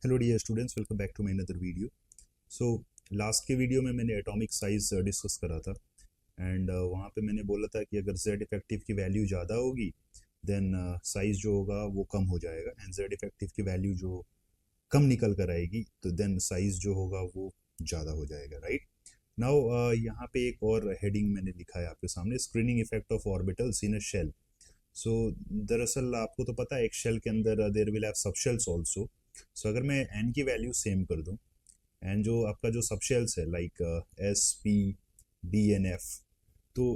Hello dear students, welcome back to my another video. So last के video में मैंने atomic size discuss करा था एंड वहाँ पे मैंने बोला था कि अगर z इफेक्टिव की वैल्यू ज़्यादा होगी देन साइज जो होगा वो कम हो जाएगा एंड z इफेक्टिव की वैल्यू जो कम निकल कर आएगी तो देन साइज जो होगा वो ज़्यादा हो जाएगा, राइट। नाउ यहाँ पे एक और हेडिंग मैंने लिखा है आपके सामने, screening effect of orbitals in a shell. So दरअसल आपको तो पता है एक शेल के अंदर there will have sub shells also. So अगर मैं n की वैल्यू सेम कर दूं एंड जो आपका जो सब शेल्स है like S P D N F, तो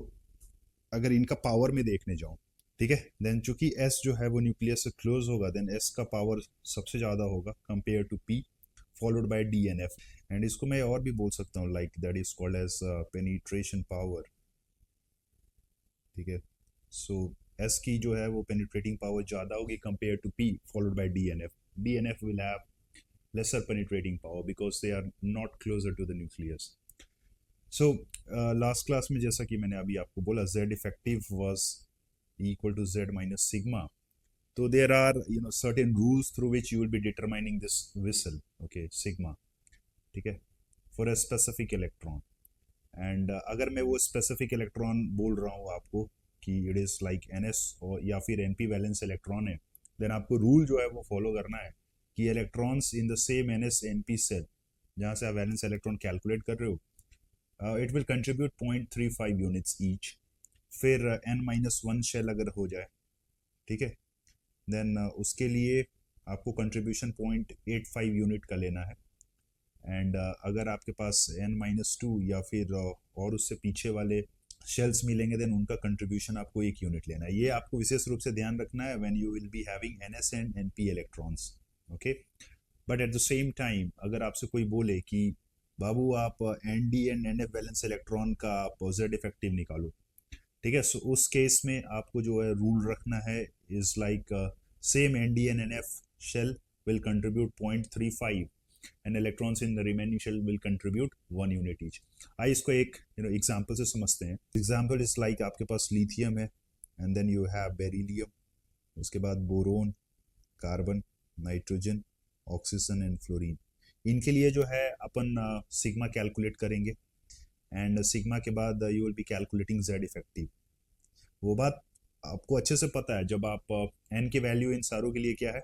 अगर इनका पावर में देखने जाऊं, ठीक है, देन चूंकि S जो है वो न्यूक्लियस से क्लोज होगा देन S का पावर सबसे ज़्यादा होगा compared to P followed by D N F। And इसको मैं और भी बोल सकता हूँ like that is called as penetration power, ठीक है। सो S की जो है वो पेनिट्रेटिंग पावर ज़्यादा होगी compared to P followed by D N F। D N F will have lesser penetrating power because they are not closer to the nucleus. So last class में जैसा कि मैंने अभी आपको बोला z effective was equal to z minus sigma. So there are certain rules through which you will be determining this whistle, okay, sigma, ठीक है, for a specific electron. And अगर मैं वो specific electron बोल रहा हूँ आपको कि it is like ns और या फिर np वैलेंस इलेक्ट्रॉन है, then आपको रूल जो है वो फॉलो करना है कि electrons in the same NS-NP shell जहाँ से आप वैलेंस इलेक्ट्रॉन कैलकुलेट कर रहे हो, it will contribute 0.35 units each. फिर n-1 शेल अगर हो जाए, ठीक है, देन उसके लिए आपको कंट्रीब्यूशन 0.85 यूनिट का लेना है। एंड अगर आपके पास n-2 या फिर और उससे पीछे वाले शेल्स मिलेंगे देन उनका कंट्रीब्यूशन आपको 1 यूनिट लेना है। ये आपको विशेष रूप से ध्यान रखना है when you will be having NS and NP electrons, okay. But at the same time अगर आपसे कोई बोले कि बाबू आप ND and NF valence electron का आप z इफेक्टिव निकालो, ठीक है, सो उस केस में आपको जो है रूल रखना है is like same ND and NF shell will contribute 0.35 and electrons in the remaining shell will contribute 1 unit each. आइए इसको एक एग्जांपल से समझते हैं। एग्जांपल इज लाइक आपके पास लिथियम है and then you have beryllium, उसके बाद boron, carbon, nitrogen, oxygen and fluorine. इनके लिए जो है अपन सिग्मा कैलकुलेट करेंगे एंड सिग्मा के बाद you will be calculating z effective. वो बात आपको अच्छे से पता है, जब आप n की वैल्यू इन सारों के लिए क्या है,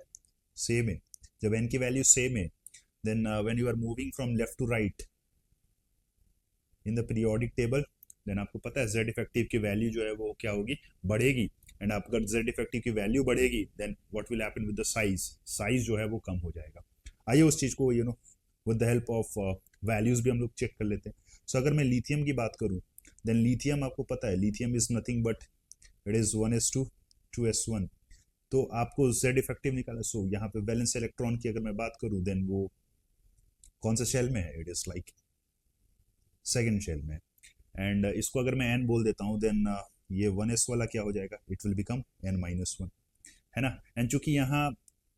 सेम है। जब n की वैल्यू सेम है then when you are moving from left to right in the periodic table then आपको पता है z इफेक्टिव की वैल्यू जो है वो क्या होगी, बढ़ेगी। एंड आप अगर z इफेक्टिव की वैल्यू बढ़ेगी then what will happen with the size जो है वो कम हो जाएगा। आइए उस चीज़ को with the help of values भी हम लोग चेक कर लेते हैं। सो अगर मैं लिथियम की बात करूँ देन लिथियम आपको पता है lithium is nothing but it is 1s2 2s1। तो आपको z इफेक्टिव निकाला। सो यहाँ पे वैलेंस इलेक्ट्रॉन की अगर मैं बात करूँ देन वो कौन सा शेल में है, it is like second shell में। एंड इसको अगर मैं n बोल देता हूँ देन ये 1s वाला क्या हो जाएगा, इट विल बिकम n-1, है ना। एंड चूंकि यहाँ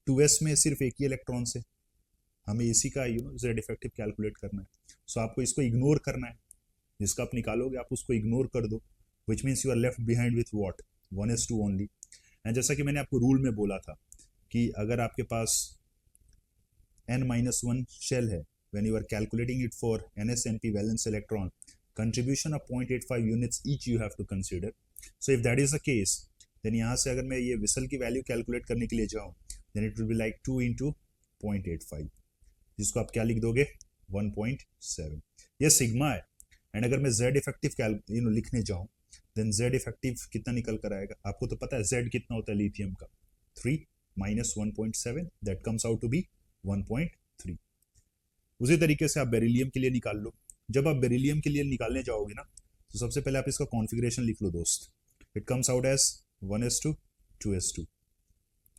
2s में सिर्फ एक ही इलेक्ट्रॉन से हमें इसी का z इफेक्टिव कैलकुलेट करना है। सो आपको इसको इग्नोर करना है, जिसका आप निकालोगे आप उसको इग्नोर कर दो, which means you are left behind with what 1s2 only. And जैसा कि मैंने आपको रूल में बोला था कि अगर आपके पास n-1 shell है, when you are calculating it for NS-NP valence electron, contribution of 0.85 units each you have to consider. So if that is the case, then यहाँ से अगर मैं ये विसल की वैल्यू कैलकुलेट करने के लिए जाऊँ then it will be like 2 into 0.85, जिसको आप क्या लिख दोगे 1.7। ये सिग्मा है। एंड अगर मैं z इफेक्टिव लिखने जाऊँ देन z इफेक्टिव कितना निकल कर आएगा, आपको तो पता है z कितना होता है लिथियम का, 3 minus 1.7 that comes out to be 1.3। उसी तरीके से आप बेरिलियम के लिए निकाल लो। जब आप बेरिलियम के लिए निकालने जाओगे ना तो सबसे पहले आप इसका कॉन्फ़िगरेशन लिख लो दोस्त, it comes out as 1s2 2s2।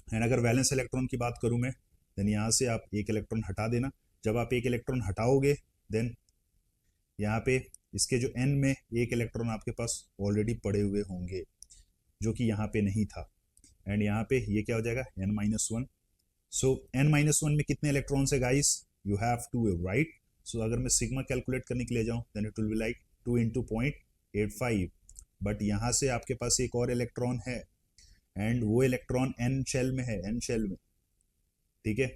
And अगर वैलेंस इलेक्ट्रॉन की बात करूं मैं देन यहाँ से आप एक इलेक्ट्रॉन हटा देना। जब आप एक इलेक्ट्रॉन हटाओगे देन यहाँ पे इसके जो n में एक इलेक्ट्रॉन आपके पास ऑलरेडी पड़े हुए होंगे जो कि यहाँ पे नहीं था। एंड यहाँ पे ये क्या हो जाएगा n-1। सो n-1 में कितने इलेक्ट्रॉन्स है guys, you have 2, right. So अगर मैं सिग्मा कैलकुलेट करने के लिए जाऊँ then it will be like 2 into 0.85। But यहाँ से आपके पास एक और इलेक्ट्रॉन है एंड वो इलेक्ट्रॉन n शेल में है, n शेल में, ठीक है।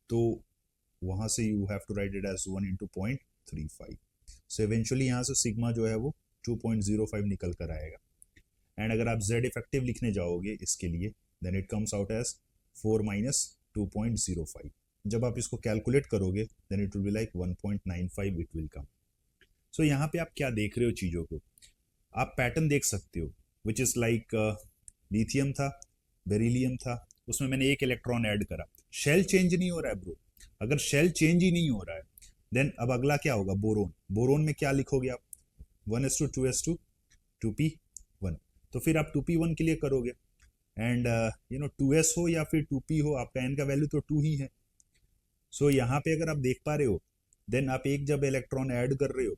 तो वहाँ से you have to write it as 1 into 0.35. So eventually यहाँ से सिग्मा जो है वो 2.05 निकल कर आएगा. एंड अगर आप z इफेक्टिव लिखने जाओगे इसके लिए then it comes out as 4 minus 2.05. जब आप इसको कैलकुलेट करोगे then it will be like 1.95 it will come. So यहाँ पे आप क्या देख रहे हो चीज़ों को, आप पैटर्न देख सकते हो विच इज़ लाइक लिथियम था, बेरिलियम था, उसमें मैंने एक इलेक्ट्रॉन ऐड करा, शेल चेंज नहीं हो रहा है ब्रो. अगर शेल चेंज ही नहीं हो रहा है देन अब अगला क्या होगा, बोरोन. बोरोन में क्या लिखोगे आप, 1s2 2s2 2p1. तो फिर आप 2p1 के लिए करोगे एंड 2s हो या फिर 2p हो, आपका n का वैल्यू तो 2 ही है. सो यहाँ पे अगर आप देख पा रहे हो देन आप एक जब इलेक्ट्रॉन ऐड कर रहे हो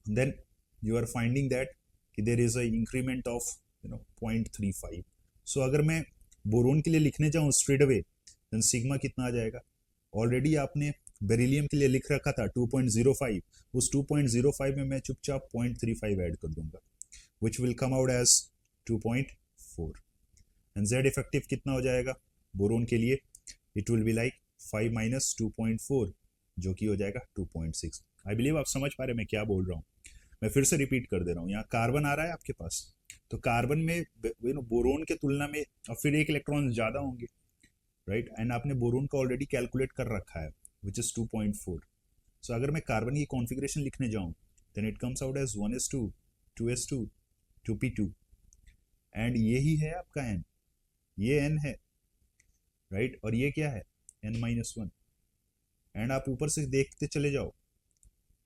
then you are finding that कि there is a increment of 0.35. So अगर मैं बोरोन के लिए लिखने जाऊँ स्ट्रेट अवे देन सिग्मा कितना आ जाएगा, ऑलरेडी आपने बेरिलियम के लिए लिख रखा था 2.05, उस 2.05 में मैं चुपचाप 0.35 ऐड कर दूंगा which will come out as 2.4. And Z effective कितना हो जाएगा बोरोन के लिए, it will be like 5 minus 2.4 जो कि हो जाएगा 2.6. आई बिलीव आप समझ पा रहे मैं क्या बोल रहा हूँ. मैं फिर से रिपीट कर दे रहा हूँ, यहाँ कार्बन आ रहा है आपके पास, तो कार्बन में बोरोन के तुलना में और फिर एक इलेक्ट्रॉन ज़्यादा होंगे राइट. एंड आपने बोरोन का ऑलरेडी कैलकुलेट कर रखा है विच इज़ 2.4. सो अगर मैं कार्बन की कॉन्फ़िगरेशन लिखने जाऊँ then it comes out as 1s2 2s2 2p2. And ये ही है आपका n, ये n है राइट और ये क्या है n-1. एंड आप ऊपर से देखते चले जाओ,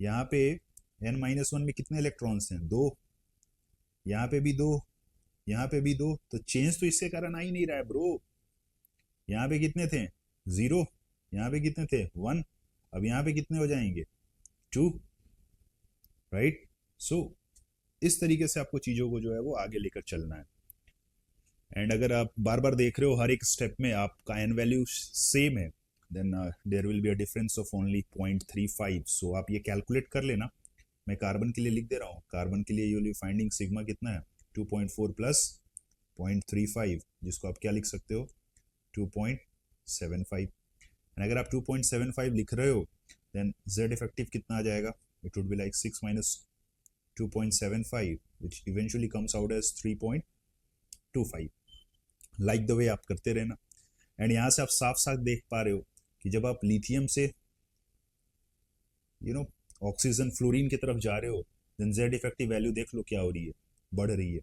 यहाँ पे n-1 में कितने इलेक्ट्रॉन्स हैं, 2. यहाँ पे भी 2, यहाँ पे भी 2. तो चेंज तो इसके कारण आ ही नहीं रहा है ब्रो. यहाँ पे कितने थे 0, यहाँ पे कितने थे 1, अब यहाँ पे कितने हो जाएंगे 2 राइट. सो इस तरीके से आपको चीज़ों को जो है वो आगे लेकर चलना है. एंड अगर आप बार बार देख रहे हो हर एक स्टेप में आपका एन वैल्यू सेम है then there will be a difference of only 0.35. So आप ये कैलकुलेट कर लेना. मैं कार्बन के लिए लिख दे रहा हूँ, कार्बन के लिए you will be finding sigma कितना है 2.4 प्लस 0.35 जिसको आप क्या लिख सकते हो 2.75. एंड अगर आप 2.75 लिख रहे हो देन जेड इफेक्टिव कितना आ जाएगा, it would be like 6 minus 2.75 which eventually comes out as 3.25. Like the way आप करते रहना. एंड यहाँ से आप साफ साफ देख पा रहे हो कि जब आप लिथियम से ऑक्सीजन फ्लोरीन की तरफ जा रहे हो देन जेड इफेक्टिव वैल्यू देख लो क्या हो रही है, बढ़ रही है.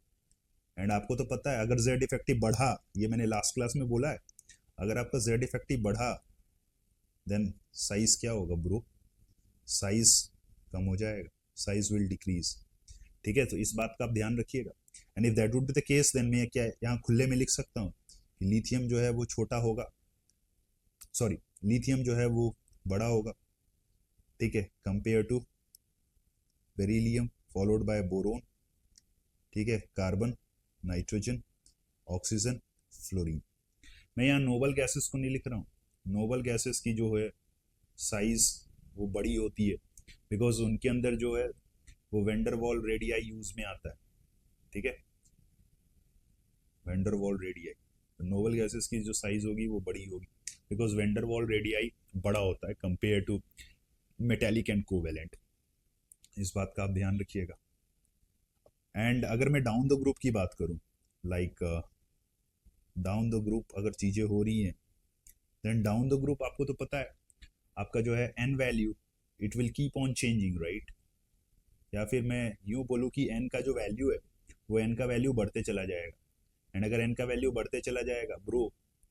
एंड आपको तो पता है अगर जेड इफेक्टिव बढ़ा, ये मैंने लास्ट क्लास में बोला है, अगर आपका जेड इफेक्टिव बढ़ा देन साइज क्या होगा ब्रो, साइज कम हो जाएगा, साइज विल डिक्रीज. ठीक है, तो इस बात का आप ध्यान रखिएगा. And if that would be the case then मैं क्या यहाँ खुले में लिख सकता हूँ कि लिथियम जो है वो छोटा होगा, सॉरी लिथियम जो है वो बड़ा होगा, ठीक है, compare to beryllium followed by boron, ठीक है, कार्बन, नाइट्रोजन, ऑक्सीजन, फ्लोरीन. मैं यहाँ नोबल गैसेस को नहीं लिख रहा हूँ. नोबल गैसेस की जो है साइज वो बड़ी होती है बिकॉज उनके अंदर जो है वो वेंडरवॉल रेडियाई यूज में आता है. ठीक है, वेंडरवॉल रेडियाई. नोबल गैसेस की जो साइज होगी वो बड़ी होगी बिकॉज वेंडरवॉल रेडियाई बड़ा होता है compare to metallic and covalent. इस बात का आप ध्यान रखिएगा. एंड अगर मैं डाउन द ग्रुप की बात करूं, लाइक डाउन द ग्रुप अगर चीज़ें हो रही हैं देन डाउन द ग्रुप आपको तो पता है आपका जो है N value it will keep on changing right. या फिर मैं यूँ बोलूँ कि एन का जो वैल्यू है वो एन का वैल्यू बढ़ते चला जाएगा. एंड अगर एन का वैल्यू बढ़ते चला जाएगा ब्रो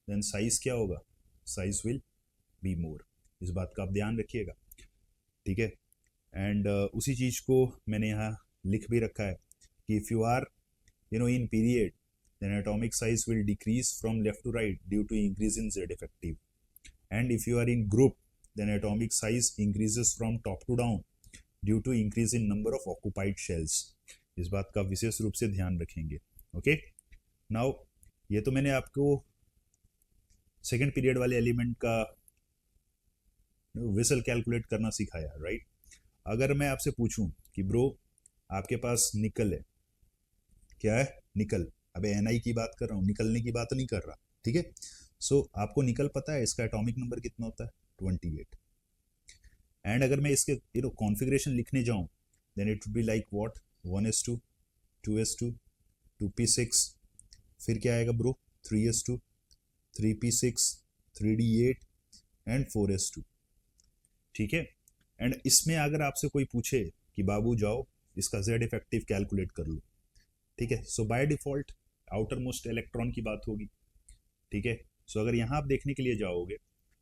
देन साइज क्या होगा, साइज विल बी मोर. इस बात का आप ध्यान रखिएगा. ठीक है, एंड उसी चीज़ को मैंने यहाँ लिख भी रखा है कि if you are in period then atomic size will decrease from left to right due to increase in Z effective. And if you are in group then atomic size increases from top to down due to increase in number of occupied shells. इस बात का विशेष रूप से ध्यान रखेंगे. Okay, now ये तो मैंने आपको सेकेंड पीरियड वाले एलिमेंट का विसल कैलकुलेट करना सिखाया राइट. अगर मैं आपसे पूछूं कि ब्रो आपके पास निकल है, क्या है निकल, अबे एनआई की बात कर रहा हूँ, निकलने की बात नहीं कर रहा. ठीक है, सो आपको निकल पता है इसका एटॉमिक नंबर कितना होता है, 28। एंड अगर मैं इसके कॉन्फ़िगरेशन लिखने जाऊं, then it would be like what, 1s2, 2s2, 2p6, फिर क्या आएगा bro, 3s2, 3p6, 3d8 and 4s2। ठीक है। एंड इसमें अगर आपसे कोई पूछे कि बाबू जाओ इसका जेड इफेक्टिव कैलकुलेट कर लो, ठीक है, so by default outermost electron की बात होगी। ठीक है। सो अगर यहाँ आप देखने के लिए जाओगे,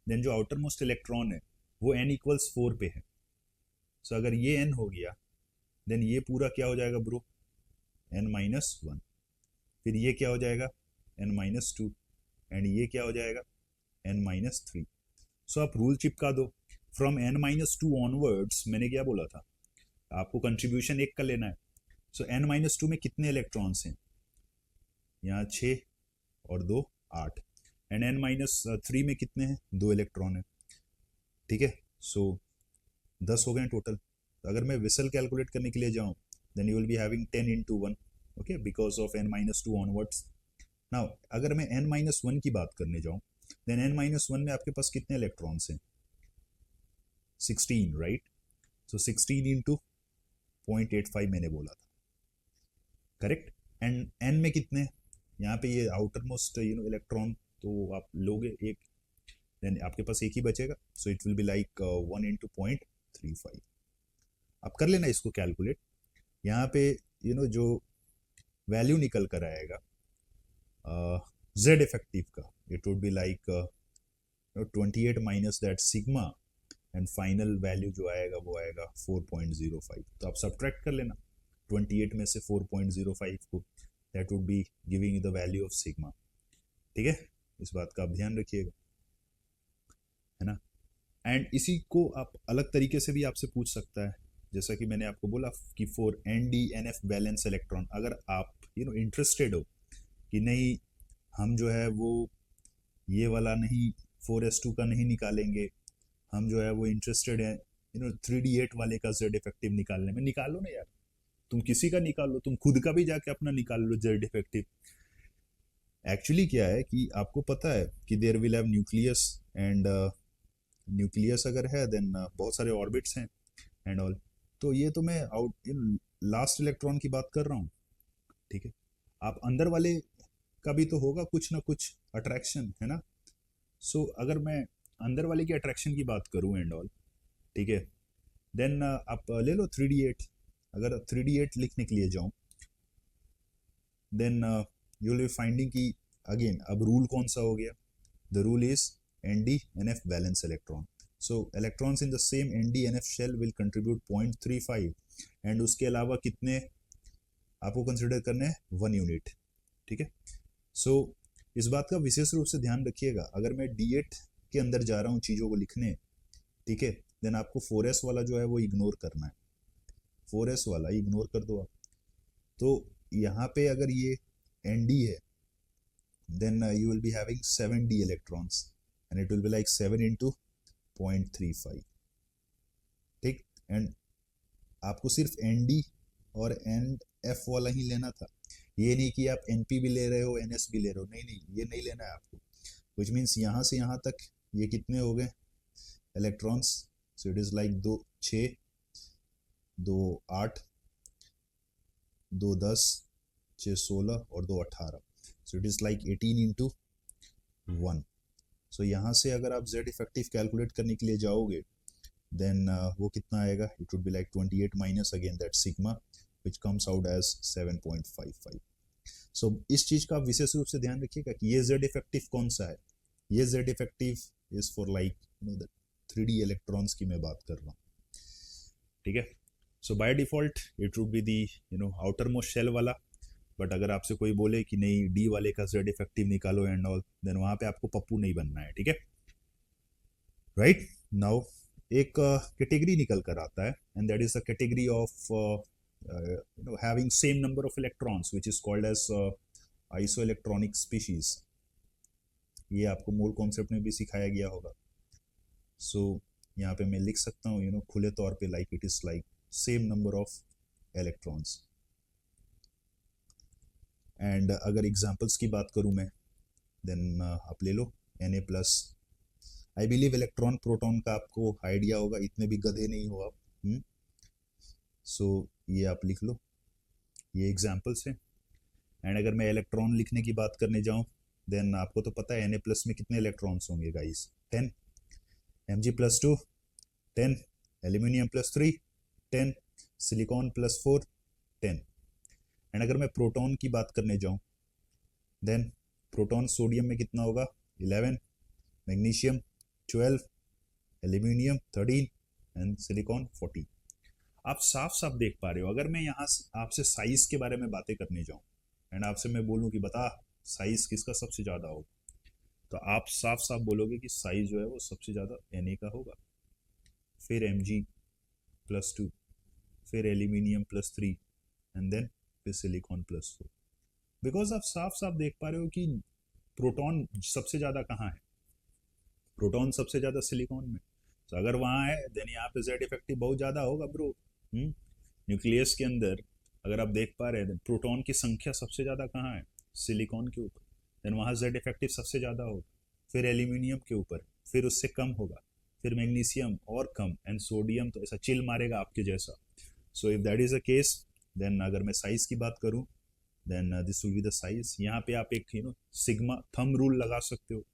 देन जो आउटर मोस्ट इलेक्ट्रॉन है वो n इक्वल्स 4 पे है। सो अगर ये n हो गया, देन ये पूरा क्या हो जाएगा ब्रो, n-1। फिर ये क्या हो जाएगा, n-2। एंड ये क्या हो जाएगा, n-3। सो आप रूल चिपका दो, फ्रॉम n-2 ऑनवर्ड्स मैंने क्या बोला था, आपको कंट्रीब्यूशन एक का लेना है। सो n-2 में कितने इलेक्ट्रॉन्स हैं, यहाँ 6 और 2 8। एंड n-3 में कितने हैं, 2 इलेक्ट्रॉन है। ठीक है। सो 10 हो गए टोटल। तो अगर मैं विसल कैलकुलेट करने के लिए जाऊँ, then you will be having 10 into 1, okay, because of n-2 onwards. Now अगर मैं n-1 की बात करने जाऊँ, देन n-1 में आपके पास कितने इलेक्ट्रॉन्स हैं, 16, राइट। सो 16 into 0.85 मैंने बोला था, करेक्ट। एंड n में कितने, यहाँ पे ये आउटर मोस्ट इलेक्ट्रॉन तो आप लोगे एक, देन आपके पास एक ही बचेगा। So it will be like 1 into 0.35। आप कर लेना इसको कैलकुलेट। यहाँ पे जो वैल्यू निकल कर आएगा जेड इफेक्टिव का, it would be like 28 minus that sigma, and final value जो आएगा वो आएगा 4.05। तो आप सब्ट्रैक्ट कर लेना 28 में से 4.05 को, that would be giving the value of sigma. ठीक है, इस बात का आप ध्यान रखिएगा, है ना। एंड इसी को आप अलग तरीके से भी आपसे पूछ सकता है, जैसा कि मैंने आपको बोला कि फॉर ND-NF बैलेंस इलेक्ट्रॉन, अगर आप इंटरेस्टेड हो कि नहीं हम जो है वो ये वाला नहीं 4s2 का नहीं निकालेंगे, हम जो है वो इंटरेस्टेड है 3d8 वाले का जेड इफेक्टिव निकालने में, निकालो ना यार, तुम किसी का निकाल लो, तुम खुद का भी जाके अपना निकाल लो जेड इफेक्टिव। एक्चुअली क्या है कि आपको पता है कि there will have nucleus, and nucleus अगर है देन बहुत सारे ऑर्बिट्स हैं एंड ऑल। तो ये तो मैं आउट लास्ट इलेक्ट्रॉन की बात कर रहा हूँ। ठीक है। आप अंदर वाले का भी तो होगा कुछ ना कुछ अट्रैक्शन, है ना। सो अगर मैं अंदर वाले की अट्रैक्शन की बात करूँ एंड ऑल, ठीक है, देन आप ले लो 3d8। अगर 3d8 लिखने के लिए जाऊँ, then you will be finding कि अगेन अब रूल कौन सा हो गया, the rule is ND-NF balance electron. So electrons in the same ND-NF shell will contribute 0.35, and उसके अलावा कितने आपको कंसिडर करने हैं, 1 यूनिट। ठीक है। सो इस बात का विशेष रूप से ध्यान रखिएगा, अगर मैं D8 के अंदर जा रहा हूँ चीज़ों को लिखने, ठीक है, देन आपको 4s वाला जो है वो इग्नोर करना है, 4s वाला इग्नोर कर दो आप। तो यहाँ पे अगर ये ND है, then you will be having 7d electrons, and it will be like 7 into 0.35। ठीक। एंड आपको सिर्फ ND और NF वाला ही लेना था, ये नहीं कि आप NP भी ले रहे हो NS भी ले रहे हो, नहीं नहीं, ये नहीं लेना है आपको। विच मीन्स यहाँ से यहाँ तक ये कितने हो गए electrons, so it is like 2 6, 2 8, 2 10, 6 16 और 2 18। So it is like 18 into 1। सो यहाँ से अगर आप जेड इफेक्टिव कैलकुलेट करने के लिए जाओगे, देन वो कितना आएगा, it would be like 28 minus again that sigma, which comes out as 7.55। So इस चीज़ का विशेष रूप से ध्यान रखिएगा कि ये जेड इफेक्टिव कौन सा है, ये Z effective is for like the 3d electrons की मैं बात कर रहा हूँ। ठीक है। So by default it would be the outer most shell वाला, बट अगर आपसे कोई बोले कि नहीं डी वाले का जेड इफेक्टिव निकालो एंड ऑल, देन वहां पे आपको पप्पू नहीं बनना है। ठीक है, राइट। नाउ एक कैटेगरी निकल कर आता है, and that is the category of having same number of electrons, which is called as isoelectronic species. ये आपको मोल कॉन्सेप्ट में भी सिखाया गया होगा। सो यहाँ पे मैं लिख सकता हूँ खुले तौर पे like it is like same number of electrons. And अगर एग्जाम्पल्स की बात करूँ मैं, देन आप ले लो Na plus. I believe electron proton का आपको आइडिया होगा, इतने भी गधे नहीं हो आप। सो ये आप लिख लो, ये एग्जाम्पल्स हैं। एंड अगर मैं इलेक्ट्रॉन लिखने की बात करने जाऊँ, देन आपको तो पता है Na प्लस में कितने इलेक्ट्रॉन्स होंगे guys, 10, Mg plus 2 10, aluminium plus 3 10, silicon plus 4 10। And अगर मैं प्रोटॉन की बात करने जाऊँ, देन प्रोटॉन सोडियम में कितना होगा, 11, मैग्नीशियम 12, एल्यूमिनियम 13 एंड सिलिकॉन 14। आप साफ साफ देख पा रहे हो, अगर मैं यहाँ आपसे साइज के बारे में बातें करने जाऊँ एंड आपसे मैं बोलूँ कि बता साइज किसका सबसे ज़्यादा होगा, तो आप साफ साफ बोलोगे कि साइज जो है वो सबसे ज़्यादा Na का होगा, फिर Mg प्लस 2, फिर एल्यूमिनियम प्लस 3 एंड देन फिर सिलिकॉन प्लस 4। बिकॉज आप साफ साफ देख पा रहे हो कि प्रोटॉन सबसे ज़्यादा कहाँ है, प्रोटॉन सबसे ज़्यादा सिलिकॉन में। तो अगर वहाँ है देन यहाँ पे जेड इफेक्टिव बहुत ज़्यादा होगा ब्रो। न्यूक्लियस के अंदर अगर आप देख पा रहे हैं प्रोटॉन की संख्या सबसे ज़्यादा कहाँ है, सिलिकॉन के ऊपर, देन वहाँ जेड इफेक्टिव सबसे ज़्यादा होगा, फिर एल्यूमिनियम के ऊपर, फिर उससे कम होगा, फिर मैग्नीशियम और कम, एंड सोडियम तो ऐसा चिल मारेगा आपके जैसा। So if that is a case, then अगर मैं साइज़ की बात करूँ, then this will be the size. यहाँ पे आप एक सिग्मा थंब रूल लगा सकते हो,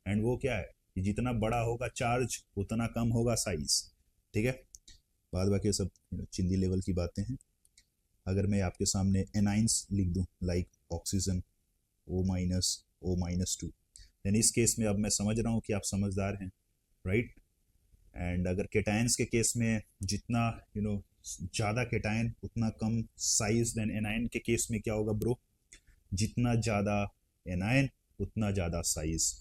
एंड वो क्या है कि जितना बड़ा होगा चार्ज उतना कम होगा साइज, ठीक है। बाद बाकी सब चिंदी लेवल की बातें हैं। अगर मैं आपके सामने एनाइंस लिख दूं लाइक ऑक्सीजन O-2, देन इस केस में अब मैं समझ रहा हूँ कि आप समझदार हैं, राइट। एंड अगर केटायंस के केस में जितना ज़्यादा केटायन उतना कम साइज, देन एनायन के केस में क्या होगा ब्रो, जितना ज़्यादा एनायन उतना ज़्यादा साइज,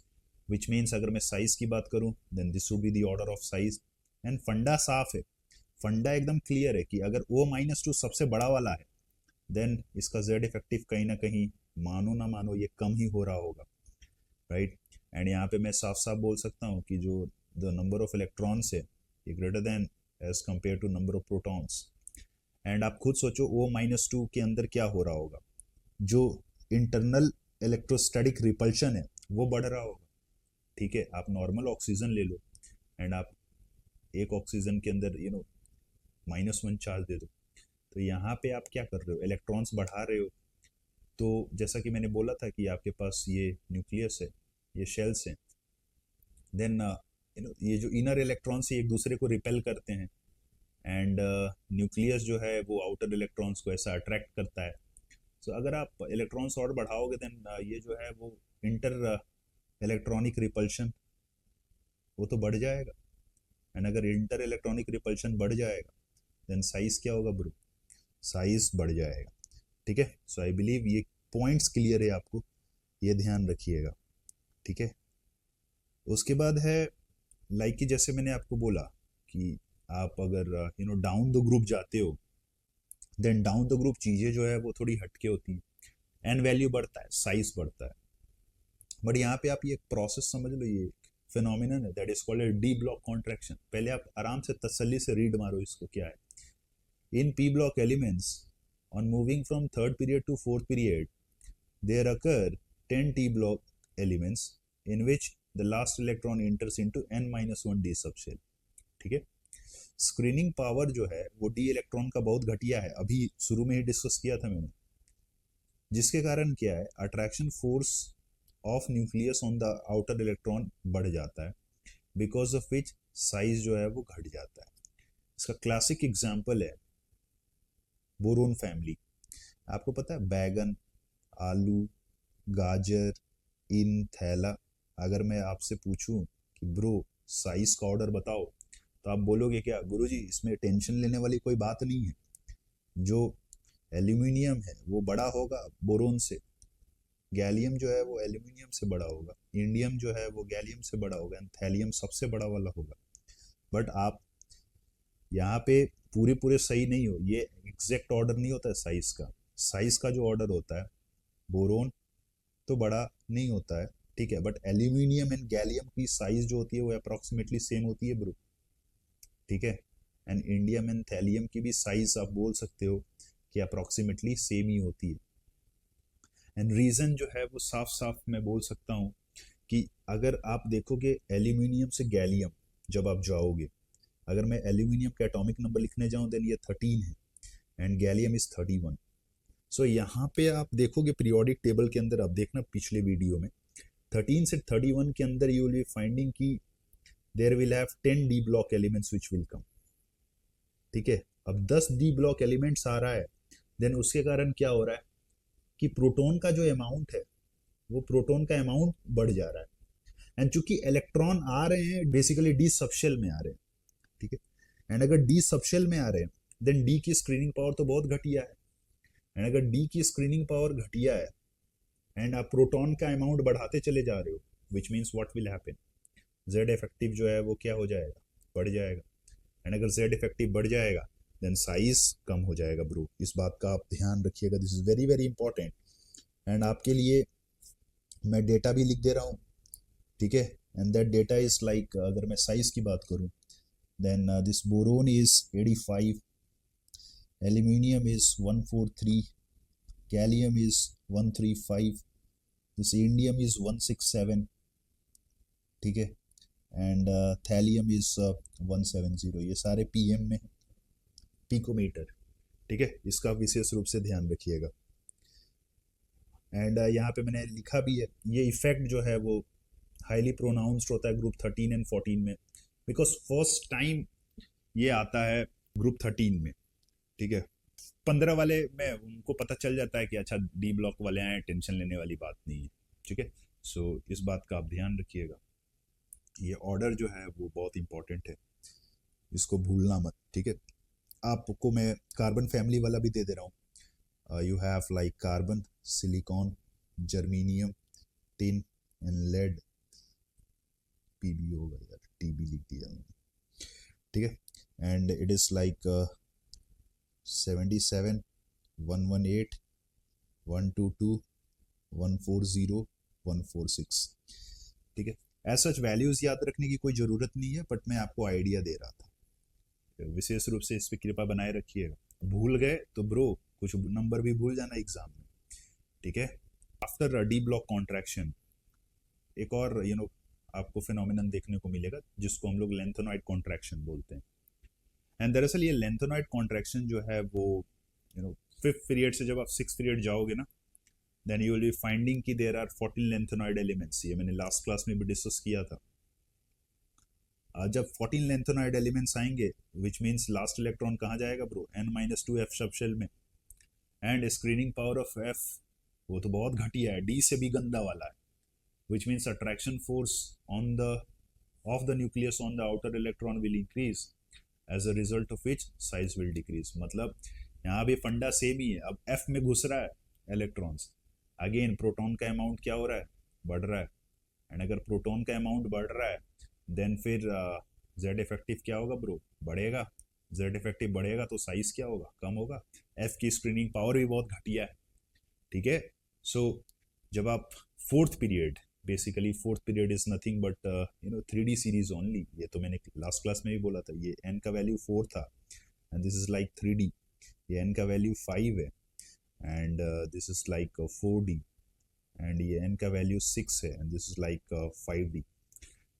विच मीन्स अगर मैं साइज की बात करूँ then this would be the order of size. And फंडा साफ है, फंडा एकदम क्लियर है कि अगर O-2 सबसे बड़ा वाला है देन इसका जेड इफेक्टिव कहीं ना कहीं मानो ना मानो ये कम ही हो रहा होगा, राइट। एंड यहाँ पे मैं साफ साफ बोल सकता हूँ कि जो द नंबर ऑफ इलेक्ट्रॉन्स है ये greater than as compare to number of protons. And आप खुद सोचो O-2 के अंदर क्या हो रहा होगा, जो इंटरनल इलेक्ट्रोस्टैटिक रिपल्शन है वो बढ़ रहा होगा, ठीक है। आप नॉर्मल ऑक्सीजन ले लो एंड आप एक ऑक्सीजन के अंदर -1 चार्ज दे दो, तो यहाँ पे आप क्या कर रहे हो, इलेक्ट्रॉन्स बढ़ा रहे हो। तो जैसा कि मैंने बोला था कि आपके पास ये न्यूक्लियस है, ये शेल्स हैं, देन ये जो इनर इलेक्ट्रॉन्स एक दूसरे को रिपेल करते हैं, एंड न्यूक्लियस जो है वो आउटर इलेक्ट्रॉन्स को ऐसा अट्रैक्ट करता है। तो अगर आप इलेक्ट्रॉन्स और बढ़ाओगे देन ये जो है वो इंटर इलेक्ट्रॉनिक रिपल्शन वो तो बढ़ जाएगा, एंड अगर इंटर इलेक्ट्रॉनिक रिपल्शन बढ़ जाएगा देन साइज क्या होगा ब्रो, साइज बढ़ जाएगा, ठीक है। सो आई बिलीव ये पॉइंट्स क्लियर है आपको, ये ध्यान रखिएगा, ठीक है। उसके बाद है लाइक कि जैसे मैंने आपको बोला कि आप अगर डाउन द ग्रुप जाते हो देन डाउन द ग्रुप चीज़ें जो है वो थोड़ी हटके होती हैं, एन वैल्यू बढ़ता है, साइज बढ़ता है। बट यहाँ पे आप ये प्रोसेस समझ लो, ये फिनोमिनन है that is called D block contraction. पहले आप आराम से तसल्ली से रीड मारो इसको क्या है। In p block elements, on moving from third period to fourth period, there occur 10 t block elements in which the last electron enters into n-1 d subshell, ठीक है। स्क्रीनिंग पावर जो है वो डी इलेक्ट्रॉन का बहुत घटिया है, अभी शुरू में ही डिस्कस किया था मैंने, जिसके कारण क्या है attraction force of nucleus on the outer electron बढ़ जाता है, बिकॉज ऑफ विच साइज जो है वो घट जाता है। इसका क्लासिक एग्जाम्पल है बोरोन फैमिली। आपको पता है बैगन, आलू, गाजर, इन थैला, अगर मैं आपसे पूछूं कि ब्रो साइज का ऑर्डर बताओ तो आप बोलोगे क्या, गुरुजी इसमें टेंशन लेने वाली कोई बात नहीं है, जो एल्यूमिनियम है वो बड़ा होगा बोरोन से, गैलियम जो है वो एल्यूमिनियम से बड़ा होगा, इंडियम जो है वो गैलियम से बड़ा होगा, एंड थैलियम सबसे बड़ा वाला होगा। बट आप यहाँ पे पूरे पूरे सही नहीं हो, ये एग्जैक्ट ऑर्डर नहीं होता है साइज का। साइज का जो ऑर्डर होता है बोरोन तो बड़ा नहीं होता है, ठीक है, बट एल्यूमिनियम एंड गैलियम की साइज जो होती है वो अप्रॉक्सीमेटली सेम होती है ब्रो, ठीक है। एंड इंडियम एंड थैलियम की भी साइज आप बोल सकते हो कि अप्रॉक्सीमेटली सेम ही होती है। एंड रीज़न जो है वो साफ साफ मैं बोल सकता हूँ कि अगर आप देखोगे एल्यूमिनियम से गैलियम जब आप जाओगे, अगर मैं एल्यूमिनियम का एटॉमिक नंबर लिखने जाऊं देन ये 13 है एंड गैलियम इज 31। सो यहाँ पे आप देखोगे पीरियोडिक टेबल के अंदर, आप देखना पिछले वीडियो में 13 से 31 के अंदर यू विल बी फाइंडिंग कि there will have 10 D block elements which will come. ठीक है, अब 10 डी ब्लॉक एलिमेंट्स आ रहा है, देन उसके कारण क्या हो रहा है कि प्रोटॉन का जो अमाउंट है वो प्रोटॉन का अमाउंट बढ़ जा रहा है। एंड चूंकि इलेक्ट्रॉन आ रहे हैं बेसिकली डी सबशेल में आ रहे हैं, ठीक है, एंड अगर डी सबशेल में आ रहे हैं देन डी की स्क्रीनिंग पावर तो बहुत घटिया है, एंड अगर डी की स्क्रीनिंग पावर घटिया है एंड आप प्रोटॉन का अमाउंट बढ़ाते चले जा रहे हो, which means what will happen, Z effective जो है वो क्या हो जाएगा, बढ़ जाएगा। एंड अगर जेड इफेक्टिव बढ़ जाएगा देन साइज कम हो जाएगा ब्रो, इस बात का आप ध्यान रखिएगा, this is very very important. And आपके लिए मैं डेटा भी लिख दे रहा हूँ, ठीक है, and that data is like, अगर मैं साइज की बात करूँ then this boron is 85, aluminium is 143, gallium is 135, this indium is 167, ठीक है, एंड थैलियम इज 170। ये सारे पीएम में पिकोमीटर, ठीक है, इसका विशेष रूप से ध्यान रखिएगा। एंड यहाँ पे मैंने लिखा भी है, ये इफेक्ट जो है वो हाईली प्रोनाउंस्ड होता है ग्रुप 13 एंड 14 में, बिकॉज फर्स्ट टाइम ये आता है ग्रुप 13 में, ठीक है। 15 वाले में उनको पता चल जाता है कि अच्छा डी ब्लॉक वाले आए, टेंशन लेने वाली बात नहीं है, ठीक है। सो इस बात का आप ध्यान रखिएगा, ये ऑर्डर जो है वो बहुत इंपॉर्टेंट है, इसको भूलना मत, ठीक है। आपको मैं कार्बन फैमिली वाला भी दे दे रहा हूँ, you have like carbon, silicon, germanium, tin and lead, PB होगा यार, टीबी लिख दिया मैंने, ठीक है। एंड इट इज लाइक 77, 118, 122, 140, 146, ठीक है। एज सच वैल्यूज याद रखने की कोई ज़रूरत नहीं है, बट मैं आपको आइडिया दे रहा था, विशेष रूप से इस पर कृपा बनाए रखिएगा। भूल गए तो ब्रो कुछ नंबर भी भूल जाना एग्जाम में, ठीक है। आफ्टर डी ब्लॉक कॉन्ट्रैक्शन एक और आपको फिनोमिनन देखने को मिलेगा जिसको हम लोग लेंथेनॉइड कॉन्ट्रैक्शन बोलते हैं। एंड दरअसल ये लेंथेनॉइड कॉन्ट्रैक्शन जो है वो फिफ्थ पीरियड से जब आप सिक्स पीरियड जाओगे ना, then you will be finding कि देयर आर 14 लेंथेनॉइड एलिमेंट्स। ये मैंने लास्ट क्लास में भी डिस्कस किया था। जब 14 लेंथेनॉइड एलिमेंट्स आएंगे विच मीन्स लास्ट इलेक्ट्रॉन कहाँ जाएगा ब्रो, n-2 f सबशेल में। And screening power of f वो तो बहुत घटिया है, d से भी गंदा वाला है, which means attraction force on the of the nucleus on the outer electron will increase, as a result of which size will decrease. मतलब यहाँ भी फंडा सेम ही है, अब f में घुस रहा है इलेक्ट्रॉन्स, अगेन प्रोटॉन का अमाउंट क्या हो रहा है, बढ़ रहा है। एंड अगर प्रोटॉन का अमाउंट बढ़ रहा है देन फिर जेड इफेक्टिव क्या होगा ब्रो, बढ़ेगा। जेड इफेक्टिव बढ़ेगा तो साइज क्या होगा, कम होगा। एफ की स्क्रीनिंग पावर भी बहुत घटिया है, ठीक है। सो जब आप fourth period, basically fourth period is nothing but 3D series only, ये तो मैंने लास्ट क्लास में भी बोला था, ये n का वैल्यू 4 था and this is like 3D, ये n का वैल्यू 5 है and this is like 4D, and ये n का वैल्यू 6 है and this is like 5D।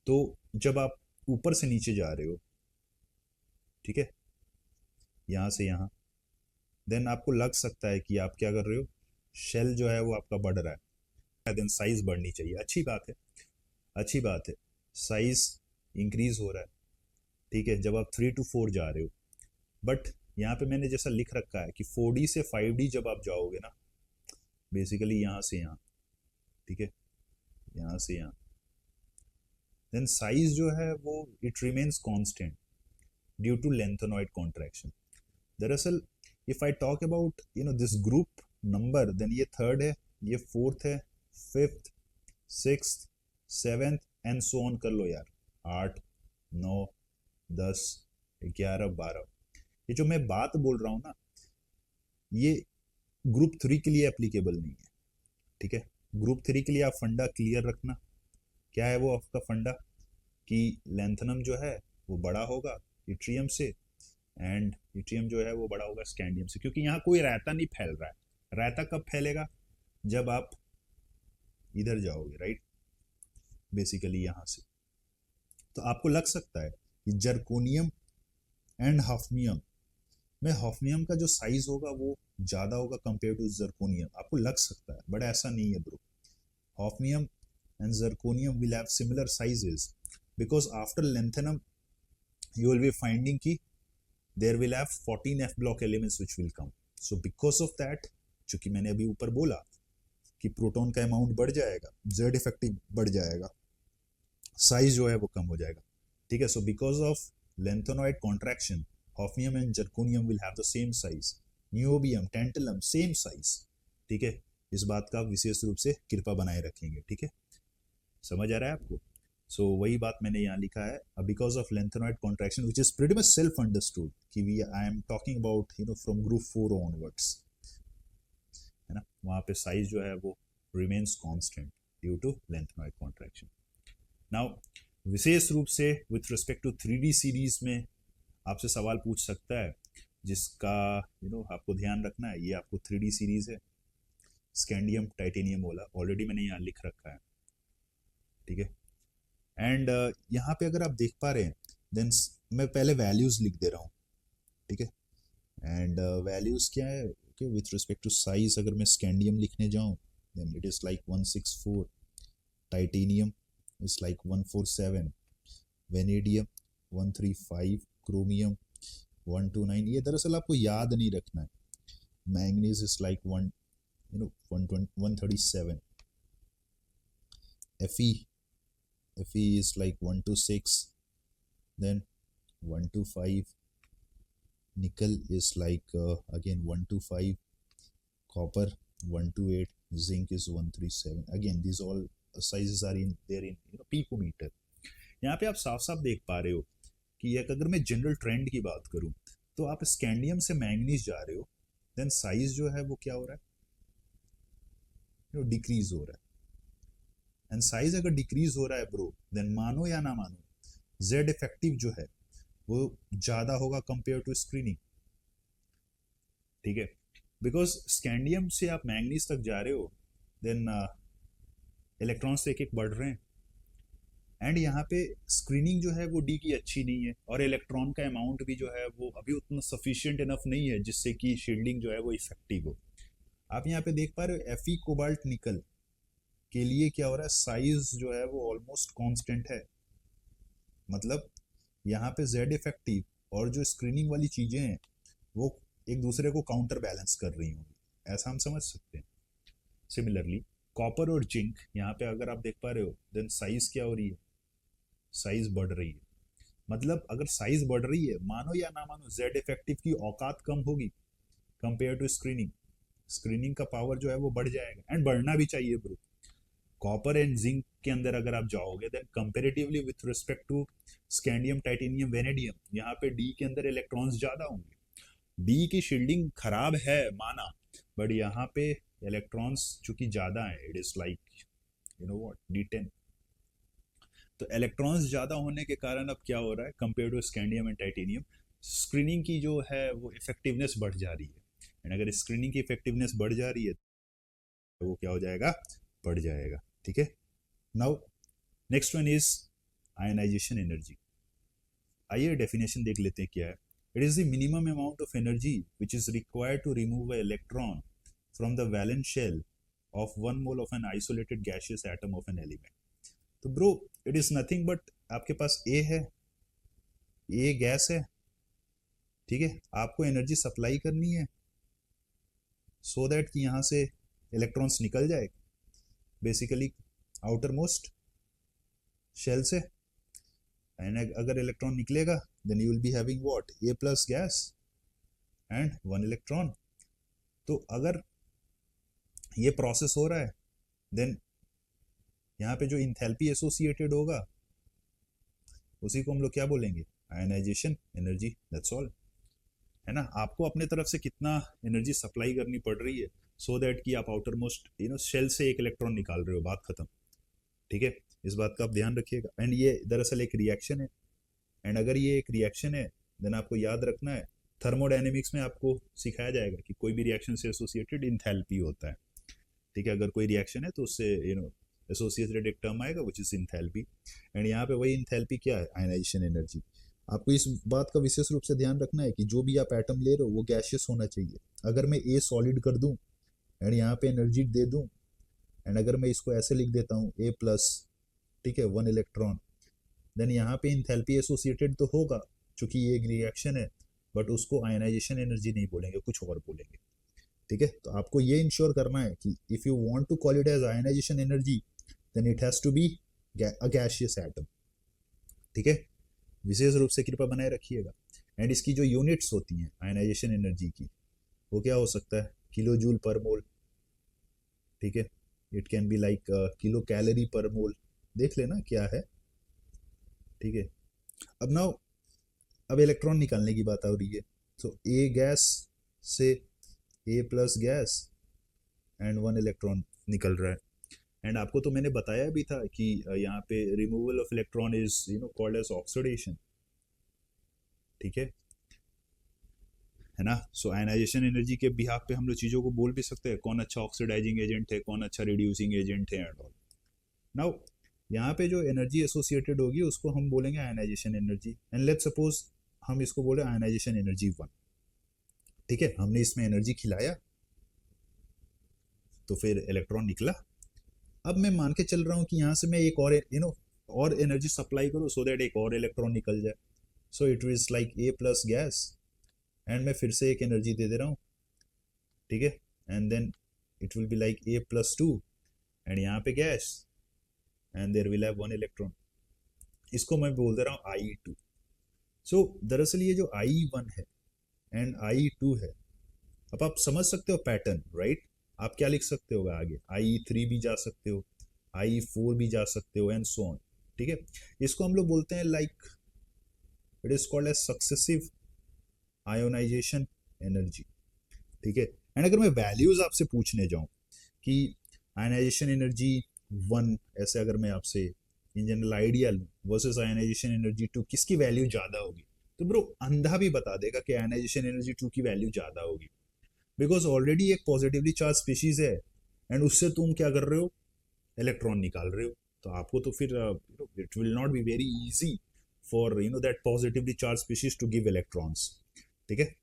तो जब आप ऊपर से नीचे जा रहे हो, ठीक है, यहाँ से यहाँ, देन आपको लग सकता है कि आप क्या कर रहे हो, शेल जो है वो आपका बढ़ रहा है, देन साइज बढ़नी चाहिए, अच्छी बात है, अच्छी बात है, साइज इंक्रीज हो रहा है, ठीक है, जब आप 3 to 4 जा रहे हो। बट यहाँ पे मैंने जैसा लिख रखा है कि 4D से 5D जब आप जाओगे ना, बेसिकली यहाँ से यहाँ, ठीक है, यहाँ से यहाँ, देन साइज जो है वो it remains constant due to lanthanoid contraction. दरअसल if I talk about this group number, then ये थर्ड है, ये फोर्थ है, fifth, sixth, seventh and so on कर लो यार, 8, 9, 10, 11, 12। ये जो मैं बात बोल रहा हूँ ना, ये ग्रुप 3 के लिए एप्लीकेबल नहीं है, ठीक है। ग्रुप 3 के लिए आप फंडा क्लियर रखना, क्या है वो आपका फंडा, कि लेंथनम जो है वो बड़ा होगा इट्रियम से एंड इट्रियम जो है वो बड़ा होगा स्कैंडियम से, क्योंकि यहाँ कोई रायता नहीं फैल रहा है। रायता कब फैलेगा, जब आप इधर जाओगे, राइट। बेसिकली यहाँ से। तो आपको लग सकता है कि जर्कोनियम एंड हाफनियम में हाफनियम का जो साइज होगा वो ज़्यादा होगा कंपेयर टू जर्कोनियम, आपको लग सकता है, बट ऐसा नहीं है bro. Hafnium and zirconium will have similar sizes because after lanthanum you will be finding ki there will have 14 f block elements which will come. So because of that, चूंकि मैंने अभी ऊपर बोला कि प्रोटॉन का अमाउंट बढ़ जाएगा, z effective बढ़ जाएगा, साइज जो है वो कम हो जाएगा, ठीक है। So because of lanthanide contraction hafnium and zirconium will have the same size, niobium tantalum same size, ठीक है। इस बात का विशेष रूप से कृपा बनाए रखेंगे, ठीक है, समझ आ रहा है आपको। सो वही बात मैंने यहाँ लिखा है, because of lanthanide contraction which is pretty much self understood कि I am talking about from group 4 onwards, है ना, वहाँ पे साइज जो है वो remains constant due to lanthanide contraction. Now विशेष रूप से with respect to 3D series में आपसे सवाल पूछ सकता है जिसका आपको ध्यान रखना है। ये आपको 3D सीरीज है, स्कैंडियम टाइटेनियम वाला, ऑलरेडी मैंने यहाँ लिख रखा है, ठीक है। एंड यहाँ पे अगर आप देख पा रहे हैं देन मैं पहले वैल्यूज लिख दे रहा हूँ, ठीक है। एंड वैल्यूज क्या है, okay, with respect to size अगर मैं स्कैंडियम लिखने जाऊँ then it is like 164, titanium is like 147, vanadium 135, chromium 129। ये दरअसल आपको याद नहीं रखना है। Manganese is like 137, Fe is like 126, then 125, nickel is like again 125, copper 128, zinc is 137. Again these all sizes are in there in picometer. यहाँ पे आप साफ साफ देख पा रहे हो कि अगर मैं जनरल ट्रेंड की बात करूं तो आप स्कैंडियम से मैंगनीज जा रहे हो, देन साइज जो है वो क्या हो रहा है, डिक्रीज हो रहा है। एंड साइज अगर डिक्रीज हो रहा है ब्रो, देन मानो या ना मानो जेड इफेक्टिव जो है वो ज्यादा होगा कंपेयर टू स्क्रीनिंग, ठीक है। बिकॉज स्कैंडियम से आप मैंगनीज तक जा रहे हो, देन इलेक्ट्रॉन्स एक एक बढ़ रहे हैं, एंड यहाँ पे स्क्रीनिंग जो है वो डी की अच्छी नहीं है, और इलेक्ट्रॉन का अमाउंट भी जो है वो अभी उतना सफिशिएंट इनफ नहीं है जिससे कि शील्डिंग जो है वो इफेक्टिव हो। आप यहाँ पे देख पा रहे हो Fe कोबाल्ट निकल के लिए क्या हो रहा है, साइज जो है वो ऑलमोस्ट कांस्टेंट है, मतलब यहाँ पे जेड इफेक्टिव और जो स्क्रीनिंग वाली चीजें हैं वो एक दूसरे को काउंटर बैलेंस कर रही होंगी, ऐसा हम समझ सकते हैं। सिमिलरली कॉपर और जिंक यहाँ पे अगर आप देख पा रहे हो, देन साइज क्या हो रही है, साइज बढ़ रही है। मतलब अगर साइज बढ़ रही है, मानो या ना मानो जेड इफेक्टिव की औकात कम होगी कंपेयर टू स्क्रीनिंग, स्क्रीनिंग का पावर जो है वो बढ़ जाएगा, एंड बढ़ना भी चाहिए ब्रो। कॉपर एंड जिंक के अंदर अगर आप जाओगे then comparatively with respect to scandium titanium vanadium, यहाँ पे डी के अंदर इलेक्ट्रॉन्स ज्यादा होंगे। डी की शील्डिंग खराब है माना, बट यहाँ पे इलेक्ट्रॉन्स चूंकि ज्यादा है, it is like what D10। तो इलेक्ट्रॉन्स ज्यादा होने के कारण अब क्या हो रहा है compare to scandium and titanium, screening की जो है वो इफेक्टिवनेस बढ़ जा रही है, एंड अगर स्क्रीनिंग की इफेक्टिवनेस बढ़ जा रही है तो वो क्या हो जाएगा, बढ़ जाएगा, ठीक है। Now next one is ionization energy. आइए डेफिनेशन देख लेते हैं क्या है। It is the minimum amount of energy which is required to remove a electron from the valence shell of 1 mole of an isolated gaseous atom of an element. तो bro it is nothing but आपके पास ए है, ए gas है, ठीक है, आपको energy supply करनी है सो दैट कि यहाँ से इलेक्ट्रॉन्स निकल जाए बेसिकली आउटर मोस्ट शेल से, एंड अगर इलेक्ट्रॉन निकलेगा then you will be having what, A plus gas and 1 electron. तो अगर ये प्रोसेस हो रहा है देन यहाँ पे जो इंथैल्पी एसोसिएटेड होगा उसी को हम लोग क्या बोलेंगे, आयनाइजेशन एनर्जी, दैट्स ऑल, है ना। आपको अपने तरफ से कितना एनर्जी सप्लाई करनी पड़ रही है सो दैट कि आप आउटर मोस्ट शेल से एक इलेक्ट्रॉन निकाल रहे हो, बात खत्म, ठीक है। इस बात का आप ध्यान रखिएगा। एंड ये दरअसल एक रिएक्शन है, एंड अगर ये एक रिएक्शन है देन आपको याद रखना है, थर्मोडायनेमिक्स में आपको सिखाया जाएगा कि कोई भी रिएक्शन से एसोसिएटेड इंथैल्पी होता है, ठीक है। अगर कोई रिएक्शन है तो उससे एसोसिएटेड एक टर्म आएगा विच इज इंथैल्पी, एंड यहाँ पे वही इंथैल्पी क्या है, आयनाइजेशन एनर्जी। आपको इस बात का विशेष रूप से ध्यान रखना है कि जो भी आप एटम ले रहे हो वो गैसियस होना चाहिए। अगर मैं ए सॉलिड कर दूं एंड यहाँ पे एनर्जी दे दूं, एंड अगर मैं इसको ऐसे लिख देता हूँ ए प्लस, ठीक है, 1 इलेक्ट्रॉन, देन यहाँ पे इंथैल्पी एसोसिएटेड तो होगा क्योंकि ये एक रिएक्शन है, बट उसको आयनाइजेशन एनर्जी नहीं बोलेंगे, कुछ और बोलेंगे। ठीक है, तो आपको ये इंश्योर करना है कि if you want to call it as ionization energy then it has to be a gaseous atom. ठीक है, विशेष रूप से कृपया बनाए रखिएगा। एंड इसकी जो यूनिट्स होती हैं आयनाइजेशन एनर्जी की, वो क्या हो सकता है, किलो जूल पर मोल। ठीक है, it can be like kilo calorie पर मोल, देख लेना क्या है। ठीक है, अब नाउ अब इलेक्ट्रॉन निकालने की बात आ रही है। तो ए गैस से ए प्लस गैस एंड 1 इलेक्ट्रॉन निकल रहा है। एंड आपको तो मैंने बताया भी था कि यहाँ पे removal of electron is called as oxidation. ठीक है ना। सो आयनाइजेशन एनर्जी के बिहाफ पे हम लोग चीज़ों को बोल भी सकते हैं, कौन अच्छा ऑक्सीडाइजिंग एजेंट है, कौन अच्छा रिड्यूसिंग एजेंट है एंड ऑल। नाउ यहाँ पे जो एनर्जी एसोसिएटेड होगी उसको हम बोलेंगे ionization energy. And let's suppose हम इसको बोले आयनाइजेशन एनर्जी 1। ठीक है, हमने इसमें एनर्जी खिलाया तो फिर इलेक्ट्रॉन निकला। अब मैं मान के चल रहा हूँ कि यहाँ से मैं एक और और एनर्जी सप्लाई करूँ सो दैट एक और इलेक्ट्रॉन निकल जाए। So it is like A plus gas, and मैं फिर से एक एनर्जी दे रहा हूँ। ठीक है, and then it will be like A plus 2 and यहाँ पे gas and there will have 1 electron. इसको मैं बोल दे रहा हूँ I2। सो दरअसल ये जो I1 है एंड I2 है, अब आप समझ सकते हो पैटर्न, राइट। आप क्या लिख सकते हो आगे, I3 भी जा सकते हो, I4 भी जा सकते हो एंड सो ऑन। ठीक है, इसको हम लोग बोलते हैं like it is called as successive ionization energy. ठीक है, एंड अगर मैं वैल्यूज आपसे पूछने जाऊं कि आयनाइजेशन एनर्जी 1 ऐसे अगर मैं आपसे इन जनरल आइडिया लूं वर्सेस आयनाइजेशन एनर्जी 2 किसकी वैल्यू ज्यादा होगी, तो ब्रो अंधा भी बता देगा कि आयनाइजेशन एनर्जी 2 की वैल्यू ज्यादा होगी, बिकॉज ऑलरेडी एक पॉजिटिवली चार्ज स्पीशीज है एंड उससे तुम क्या कर रहे हो, इलेक्ट्रॉन निकाल रहे हो। तो आपको तो फिर it will not be very easy for that positively charge species to give electrons. ठीक है,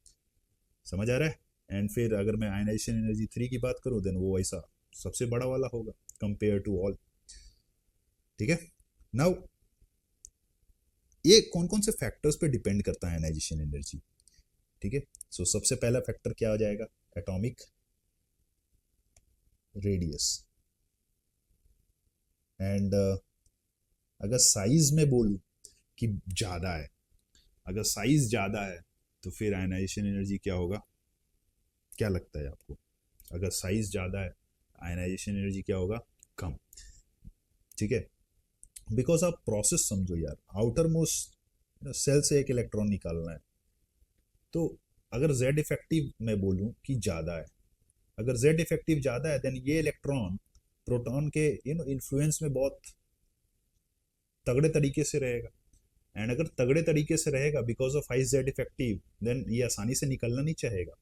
समझ आ रहा है। एंड फिर अगर मैं आयनाइजेशन एनर्जी 3 की बात करूं देन वो ऐसा सबसे बड़ा वाला होगा कंपेयर टू ऑल। ठीक है, नाउ ये कौन कौन से फैक्टर्स पे डिपेंड करता है आयनाइजेशन एनर्जी। ठीक है, सो सबसे पहला फैक्टर क्या आ जाएगा, एटॉमिक रेडियस। एंड अगर साइज में बोलूं कि ज्यादा है, अगर साइज ज्यादा है तो फिर आयनाइजेशन एनर्जी क्या होगा, क्या लगता है आपको, अगर साइज ज्यादा है आयनाइजेशन एनर्जी क्या होगा, कम। ठीक है, बिकॉज आप प्रोसेस समझो यार, आउटर मोस्ट सेल से एक इलेक्ट्रॉन निकालना है, तो अगर जेड इफेक्टिव मैं बोलूं कि ज्यादा है, अगर जेड इफेक्टिव ज्यादा है देन ये इलेक्ट्रॉन प्रोटॉन के इन्फ्लुएंस में बहुत तगड़े तरीके से रहेगा। एंड अगर तगड़े तरीके से रहेगा because of high Z effective then ये आसानी से निकलना नहीं चाहेगा।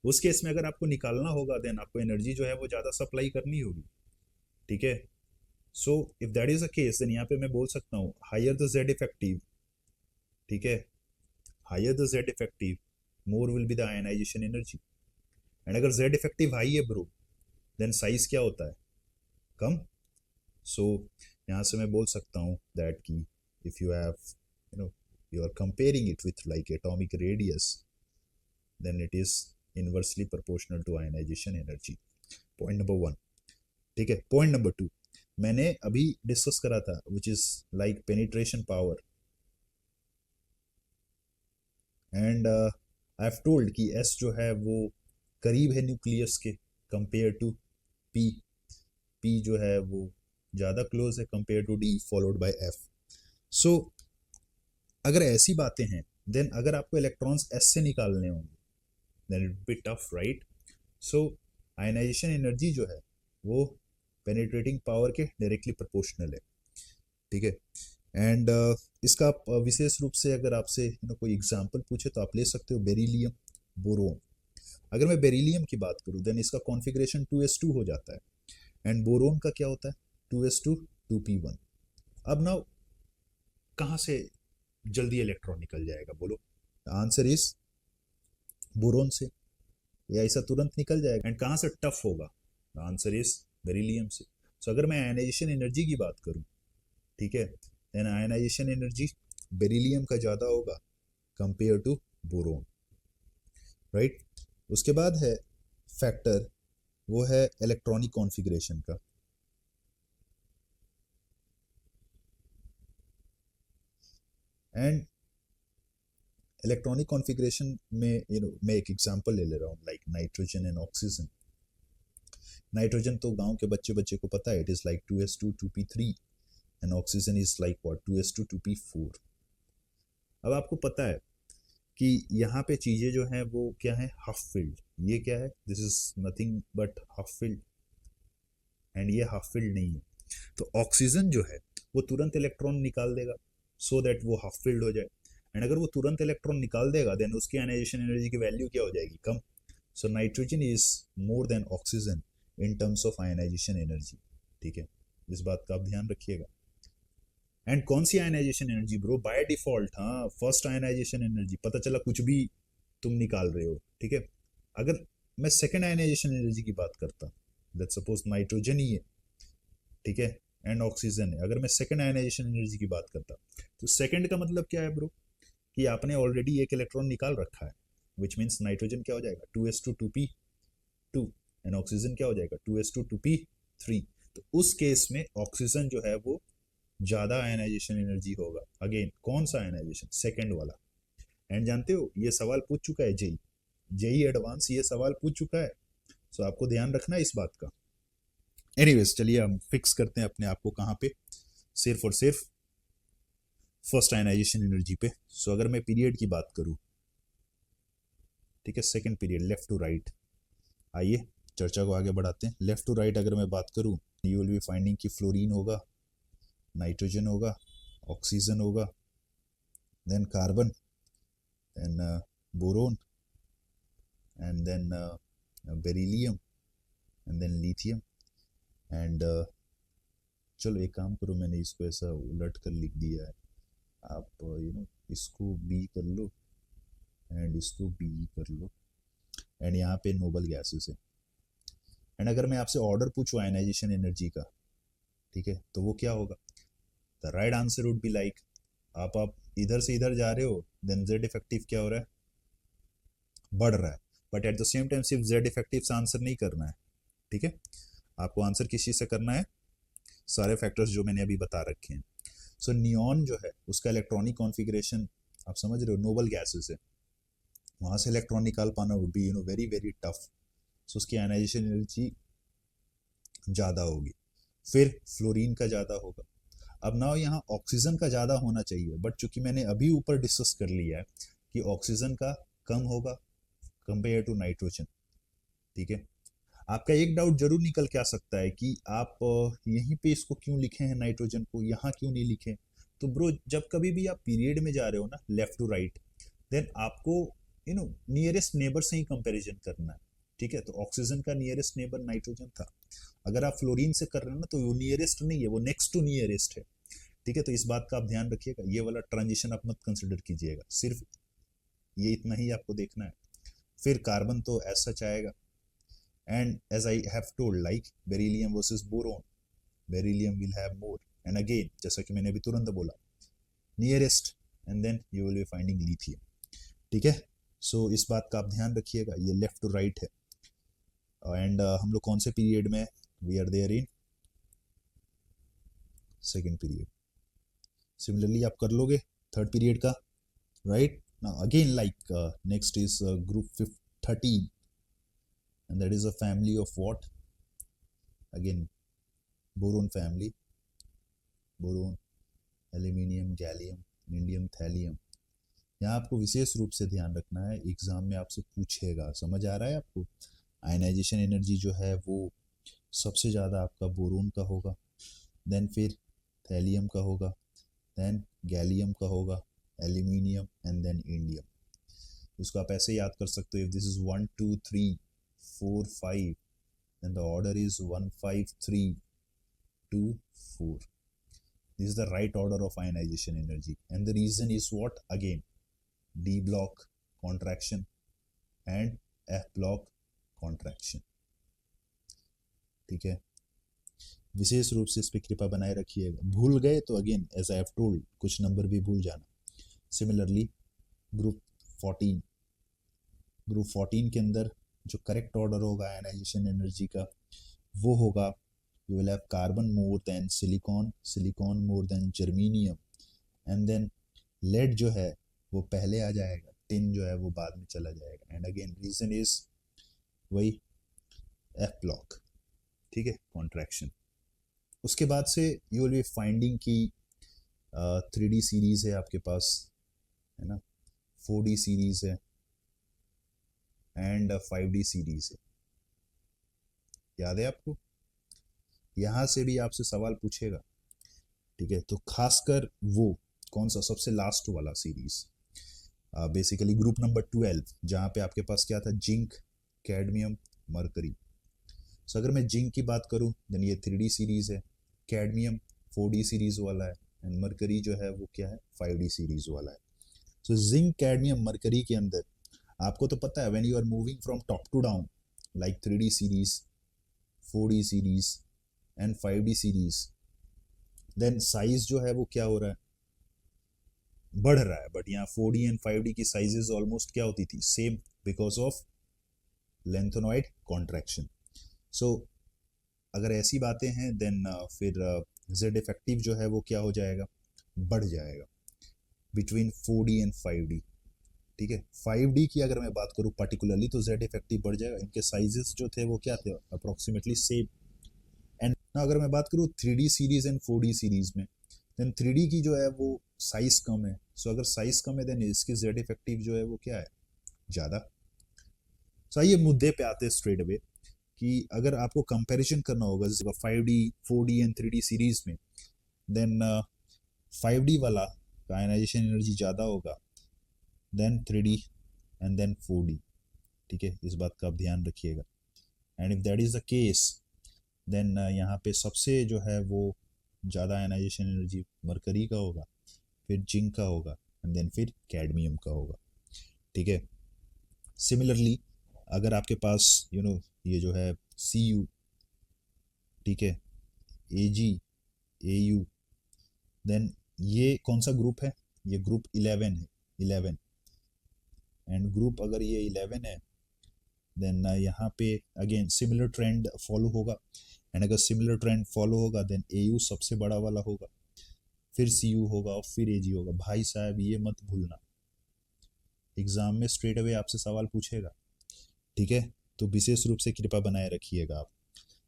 उस केस में अगर आपको निकालना होगा देन आपको एनर्जी जो है वो ज़्यादा सप्लाई करनी होगी। ठीक है, so if that is a case then यहाँ पे मैं बोल सकता हूँ हायर द जेड इफेक्टिव, ठीक है, higher the Z effective more will be the ionization energy. And अगर जेड इफेक्टिव हाई है ब्रो देन साइज क्या होता है, कम। सो यहाँ से मैं बोल सकता हूँ दैट कि if you have you are comparing it with like atomic radius then it is inversely proportional to ionization energy. Point number 1। ठीक है, point number 2 मैंने अभी डिस्कस करा था which is like penetration power and I have told कि S जो है वो करीब है न्यूक्लियस के कंपेयर टू P जो है वो ज़्यादा क्लोज है compare to D followed by F। So अगर ऐसी बातें हैं देन अगर आपको इलेक्ट्रॉन्स एस से निकालने होंगे then it be tough, right. So ionization energy जो है वो पेनिट्रेटिंग पावर के डायरेक्टली प्रोपोर्शनल है। ठीक है, एंड इसका आप विशेष रूप से अगर आपसे कोई एग्जांपल पूछे तो आप ले सकते हो बेरिलियम, बोरोन। अगर मैं बेरिलियम की बात करूँ देन इसका कॉन्फ़िगरेशन 2s2 हो जाता है एंड बोरोन का क्या होता है 2s2 2p1। अब ना कहाँ से जल्दी इलेक्ट्रॉन निकल जाएगा बोलो? आंसर इज बोरोन से। या ऐसा तुरंत निकल जाएगा। एंड कहाँ से टफ होगा? आंसर इज बेरिलियम से। सो अगर मैं आयनाइजेशन एनर्जी की बात करूं, ठीक है, देन आयनाइजेशन एनर्जी बेरिलियम का ज़्यादा होगा कंपेयर टू बोरोन, राइट। उसके बाद है फैक्टर, वो है इलेक्ट्रॉनिक कॉन्फ़िगरेशन का। एंड इलेक्ट्रॉनिक कॉन्फ़िगरेशन में मैं एक एग्जांपल ले रहा हूँ, like nitrogen and oxygen. Nitrogen तो गांव के बच्चे बच्चे को पता है, it is like 2s2 2p3 and oxygen is like what 2s2 2p4। अब आपको पता है कि यहाँ पे चीज़ें जो हैं वो क्या है, हाफ फिल्ड। ये क्या है, this is nothing but half filled, and ये हाफ फिल्ड नहीं है। तो ऑक्सीजन जो है वो तुरंत इलेक्ट्रॉन निकाल देगा सो दैट वो हाफ फिल्ड हो जाए। एंड अगर वो तुरंत इलेक्ट्रॉन निकाल देगा देन उसकी आयनाइजेशन एनर्जी की वैल्यू क्या हो जाएगी, कम। So nitrogen is more than oxygen in terms of ionization energy, ठीक है, इस बात का आप ध्यान रखिएगा। एंड कौन सी ionization energy bro? By default, हाँ, फर्स्ट आयनाइजेशन एनर्जी। पता चला कुछ भी तुम निकाल रहे हो, ठीक है। अगर मैं सेकेंड आयनाइजेशन एनर्जी की बात करता, लेट्स सपोज नाइट्रोजन ही है, ठीक है, एंड ऑक्सीजन है, अगर मैं सेकेंड आयनाइजेशन एनर्जी की बात करता, तो सेकेंड का मतलब क्या है ब्रो, कि आपने ऑलरेडी एक इलेक्ट्रॉन निकाल रखा है, विच मीन्स नाइट्रोजन क्या हो जाएगा 2s2 2p2 एंड ऑक्सीजन क्या हो जाएगा 2s2 2p3। तो उस केस में ऑक्सीजन जो है वो ज़्यादा आयनाइजेशन एनर्जी होगा। अगेन कौन सा आयनाइजेशन? सेकेंड वाला। एंड जानते हो ये सवाल पूछ चुका है जेई, जेई एडवांस ये सवाल पूछ चुका है, सो आपको ध्यान रखना है इस बात का। एनीवेज चलिए हम फिक्स करते हैं अपने आप को कहाँ पे, सिर्फ और सिर्फ फर्स्ट आयनाइजेशन एनर्जी पे। सो अगर मैं पीरियड की बात करूँ, ठीक है, second period, left to right, आइए चर्चा को आगे बढ़ाते हैं। लेफ्ट टू राइट अगर मैं बात करूँ, यू विल बी फाइंडिंग कि फ्लोरीन होगा, नाइट्रोजन होगा, ऑक्सीजन होगा, then carbon, then boron, and then beryllium, and then lithium. And चलो एक काम करो, मैंने इसको ऐसा उलट कर लिख दिया है, आप इसको बी कर लो एंड इसको बी कर लो, एंड यहाँ पे नोबल गैसेस है। एंड अगर मैं आपसे ऑर्डर पूछूँ आयनाइजेशन एनर्जी का, ठीक है, तो वो क्या होगा? The right answer would be like, आप इधर से इधर जा रहे हो, देन जेड इफेक्टिव क्या हो रहा है, बढ़ रहा है। But at the same time सिर्फ जेड इफेक्टिव से आंसर नहीं करना है, ठीक है, आपको आंसर किस चीज़ से करना है, सारे फैक्टर्स जो मैंने अभी बता रखे हैं। सो नियॉन जो है उसका इलेक्ट्रॉनिक कॉन्फ़िगरेशन आप समझ रहे हो, नोबल गैसेस है, वहाँ से इलेक्ट्रॉन निकाल पाना would be very very tough. So उसकी आयनाइजेशन एनर्जी ज़्यादा होगी, फिर फ्लोरीन का ज़्यादा होगा। अब ना यहाँ ऑक्सीजन का ज़्यादा होना चाहिए, बट चूंकि मैंने अभी ऊपर डिस्कस कर लिया है कि ऑक्सीजन का कम होगा कंपेयर टू नाइट्रोजन, ठीक है। आपका एक डाउट जरूर निकल के आ सकता है कि आप यहीं पे इसको क्यों लिखे हैं, नाइट्रोजन को यहाँ क्यों नहीं लिखे? तो ब्रो जब कभी भी आप पीरियड में जा रहे हो ना, लेफ्ट टू राइट, देन आपको नियरेस्ट नेबर से ही कंपैरिजन करना है, ठीक है। तो ऑक्सीजन का नियरेस्ट नेबर नाइट्रोजन था, अगर आप फ्लोरीन से कर रहे हो ना तो वो नियरेस्ट नहीं है, वो नेक्स्ट टू नियरेस्ट है, ठीक है। तो इस बात का आप ध्यान रखिएगा, ये वाला ट्रांजिशन आप मत कंसिडर कीजिएगा, सिर्फ ये इतना ही आपको देखना है। फिर कार्बन तो ऐसा चाहेगा, and as I have told like beryllium versus boron, beryllium will have more, and again जैसा कि मैंने अभी तुरंत बोला, nearest, and then you will be finding lithium, ठीक है। सो इस बात का आप ध्यान रखिएगा, ये लेफ्ट टू राइट है। एंड हम लोग कौन से पीरियड में? We are there in second period. Similarly आप कर लोगे थर्ड पीरियड का, right. Now again like next is group 13 and that is a family of what? Again boron family, boron, aluminium, gallium, indium, thallium। यहाँ आपको विशेष रूप से ध्यान रखना है, एग्जाम में आपसे पूछेगा, समझ आ रहा है आपको? आयनाइजेशन एनर्जी जो है वो सबसे ज़्यादा आपका बोरोन का होगा, देन फिर थैलियम का होगा, देन गैलियम का होगा, एल्यूमिनियम, एंड देन इंडियम। इसको आप ऐसे याद कर सकते हो, if this is 1 2 3 4 5 then the order is 1 5 3 2 4. This is the right order of ionization energy, and the reason is what? Again, D block contraction and F block contraction. ठीक है, विशेष रूप से इस पर कृपा बनाए रखिएगा। भूल गए तो again as I have told कुछ नंबर भी भूल जाना। सिमिलरली ग्रुप 14 के अंदर जो करेक्ट ऑर्डर होगा आयनाइजेशन एनर्जी का वो होगा, you will have carbon more than silicon, silicon more than germanium, and then lead जो है वो पहले आ जाएगा, टिन जो है वो बाद में चला जाएगा। एंड अगेन रीजन इज वही एफ ब्लॉक, ठीक है, कॉन्ट्रैक्शन। उसके बाद से यू विल बी फाइंडिंग की 3D सीरीज है आपके पास, है ना, 4D सीरीज है एंड 5D सीरीज है। याद है आपको? यहां से भी आपसे सवाल पूछेगा, ठीक है। तो खासकर वो कौन सा सबसे लास्ट वाला सीरीज, बेसिकली ग्रुप नंबर 12, जहां पे आपके पास क्या था, जिंक, कैडमियम, मरकरी। सो अगर मैं जिंक की बात करूं देन ये 3D सीरीज है, कैडमियम 4D सीरीज वाला है, एंड मरकरी जो है वो क्या है, 5D सीरीज वाला है। सो जिंक, कैडमियम, मरकरी के अंदर आपको तो पता है when you are moving from top to down like 3D series, 4D series and 5D series, then size जो है वो क्या हो रहा है, बढ़ रहा है। बट यहाँ 4D एंड 5D की साइजेस ऑलमोस्ट क्या होती थी, same, because of lanthanoid contraction. So अगर ऐसी बातें हैं देन फिर जेड इफेक्टिव जो है वो क्या हो जाएगा, बढ़ जाएगा बिटवीन 4D एंड 5D, ठीक है। 5D की अगर मैं बात करूँ पर्टिकुलरली तो जेड इफेक्टिव बढ़ जाएगा, इनके साइजेस जो थे वो क्या थे, अप्रोक्सीमेटली सेम। एंड अगर मैं बात करूँ 3D series and 4D series में, देन 3D की जो है वो साइज कम है। सो अगर साइज कम है देन इसकी जेड इफेक्टिव जो है वो क्या है, ज़्यादा। सो आइए मुद्दे पे आते हैं स्ट्रेट अवे कि अगर आपको कंपैरिजन करना होगा 5D, 4D and 3D series में, देन 5D वाला का आयनाइजेशन एनर्जी ज़्यादा होगा then 3D and then 4D, ठीक है। इस बात का आप ध्यान रखिएगा। And if that is the case then यहाँ पे सबसे जो है वो ज़्यादा आयनाइजेशन एनर्जी मरकरी का होगा, फिर जिंक का होगा, एंड देन फिर कैडमियम का होगा, ठीक है। सिमिलरली अगर आपके पास ये जो है Cu, ठीक है, Ag, Au, देन ये कौन सा ग्रुप है, ये ग्रुप 11 है, 11। एंड ग्रुप अगर ये 11 है देन यहाँ पे अगेन सिमिलर ट्रेंड फॉलो होगा। एंड अगर सिमिलर ट्रेंड फॉलो होगा देन Au सबसे बड़ा वाला होगा, फिर Cu होगा और फिर Ag होगा। भाई साहब ये मत भूलना, एग्जाम में स्ट्रेट अवे आपसे सवाल पूछेगा, ठीक है। तो विशेष रूप से कृपा बनाए रखिएगा आप।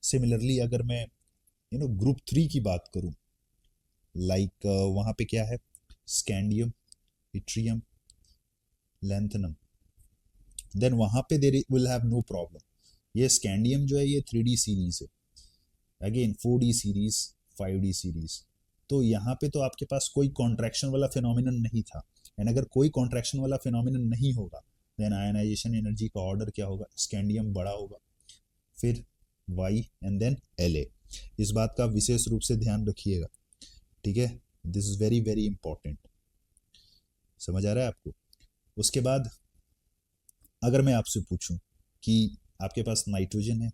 सिमिलरली अगर मैं ग्रुप 3 की बात करूं, लाइक वहां पे क्या है, स्कैंडियम, इट्रियम, लैंथनम, देन वहां पे there will have no problem. ये स्कैंडियम जो है ये 3D सीरीज है, again 4D series, 5D series. तो यहाँ पे तो आपके पास कोई कॉन्ट्रैक्शन वाला फिनोमिनन नहीं था। एंड अगर कोई कॉन्ट्रैक्शन वाला फिनोमिनन नहीं होगा देन आयनाइजेशन एनर्जी का ऑर्डर क्या होगा, स्कैंडियम बड़ा होगा, फिर Y एंड देन La। इस बात का विशेष रूप से ध्यान रखिएगा, ठीक है। This is very very important. समझ आ रहा है आपको? उसके बाद अगर मैं आपसे पूछूं कि आपके पास नाइट्रोजन है,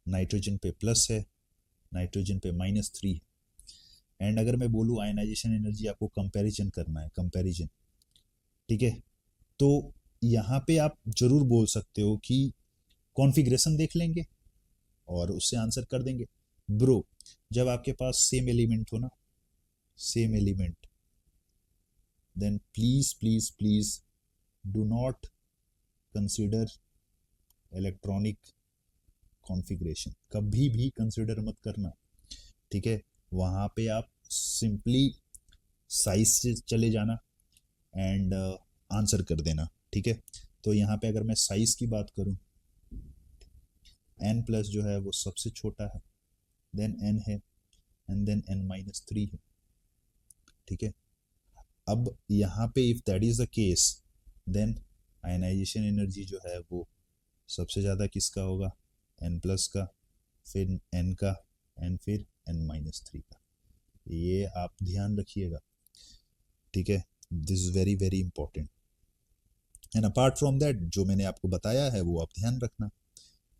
नाइट्रोजन पे प्लस है, नाइट्रोजन पे -3 है, एंड अगर मैं बोलूँ आयनाइजेशन एनर्जी आपको कंपैरिजन करना है, कंपैरिजन, ठीक है, तो यहाँ पे आप जरूर बोल सकते हो कि कॉन्फ़िगरेशन देख लेंगे और उससे आंसर कर देंगे। ब्रो जब आपके पास सेम एलिमेंट हो ना, same element, then please please please do not consider electronic configuration, कभी भी कंसिडर मत करना, ठीक है। वहाँ पे आप सिंपली साइज से चले जाना एंड आंसर कर देना, ठीक है। तो यहाँ पे अगर मैं साइज की बात करूँ, n प्लस जो है वो सबसे छोटा है, देन n है, एंड देन n-3 है, ठीक है। अब यहाँ पे if that is the case then ionization energy जो है वो सबसे ज़्यादा किसका होगा, n प्लस का, फिर n का, एंड फिर n-3 का, ये आप ध्यान रखिएगा, ठीक है। This is very very important. And apart from that जो मैंने आपको बताया है वो आप ध्यान रखना,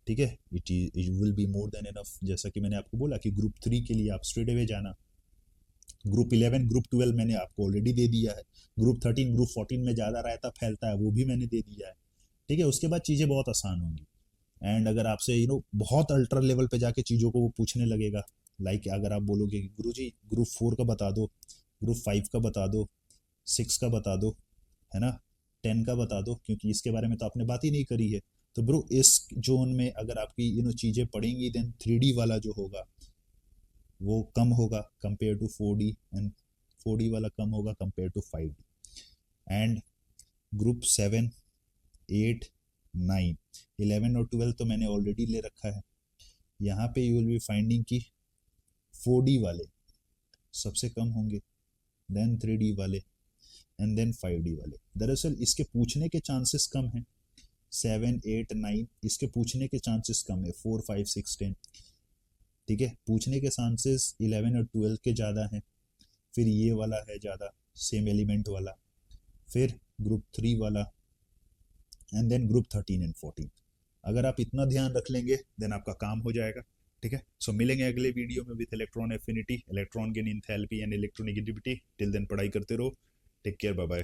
ठीक है। It will be more than enough. जैसा कि मैंने आपको बोला कि ग्रुप 3 के लिए आप स्ट्रेट अवे जाना, ग्रुप 11 ग्रुप 12 मैंने आपको ऑलरेडी दे दिया है, ग्रुप 13 ग्रुप 14 में ज़्यादा रायता फैलता है वो भी मैंने दे दिया है, ठीक है। उसके बाद चीज़ें बहुत आसान होंगी। एंड अगर आपसे बहुत अल्ट्रा लेवल पे जाके चीज़ों को वो पूछने लगेगा, लाइक अगर आप बोलोगे कि गुरुजी ग्रुप 4 का बता दो, ग्रुप 5 का बता दो, 6 का बता दो, है ना, 10 का बता दो, क्योंकि इसके बारे में तो आपने बात ही नहीं करी है। तो ब्रो इस जोन में अगर आपकी चीज़ें पढ़ेंगी देन 3D वाला जो होगा वो कम होगा compared to 4D, and 4D वाला कम होगा compared to 5D। And group 7, 8, 9, 11 और 12 तो मैंने ऑलरेडी ले रखा है। यहाँ पे यू विल बी फाइंडिंग कि 4D वाले सबसे कम होंगे, देन 3D वाले, एंड देन 5D वाले। दरअसल इसके पूछने के चांसेस कम हैं, 7, 8, 9 इसके पूछने के चांसेस कम है, 4, 5, 6, 10, ठीक है। पूछने के चांसेस 11 और 12 के ज़्यादा हैं। फिर ये वाला है ज़्यादा, सेम एलिमेंट वाला, फिर ग्रुप 3 वाला, एंड देन ग्रुप 13 एंड 14। अगर आप इतना ध्यान रख लेंगे देन आपका काम हो जाएगा, ठीक है। सो मिलेंगे अगले वीडियो में with electron affinity, electron gain, enthalpy and electronegativity. Till then पढ़ाई करते रहो, टेक केयर, बाय बाय।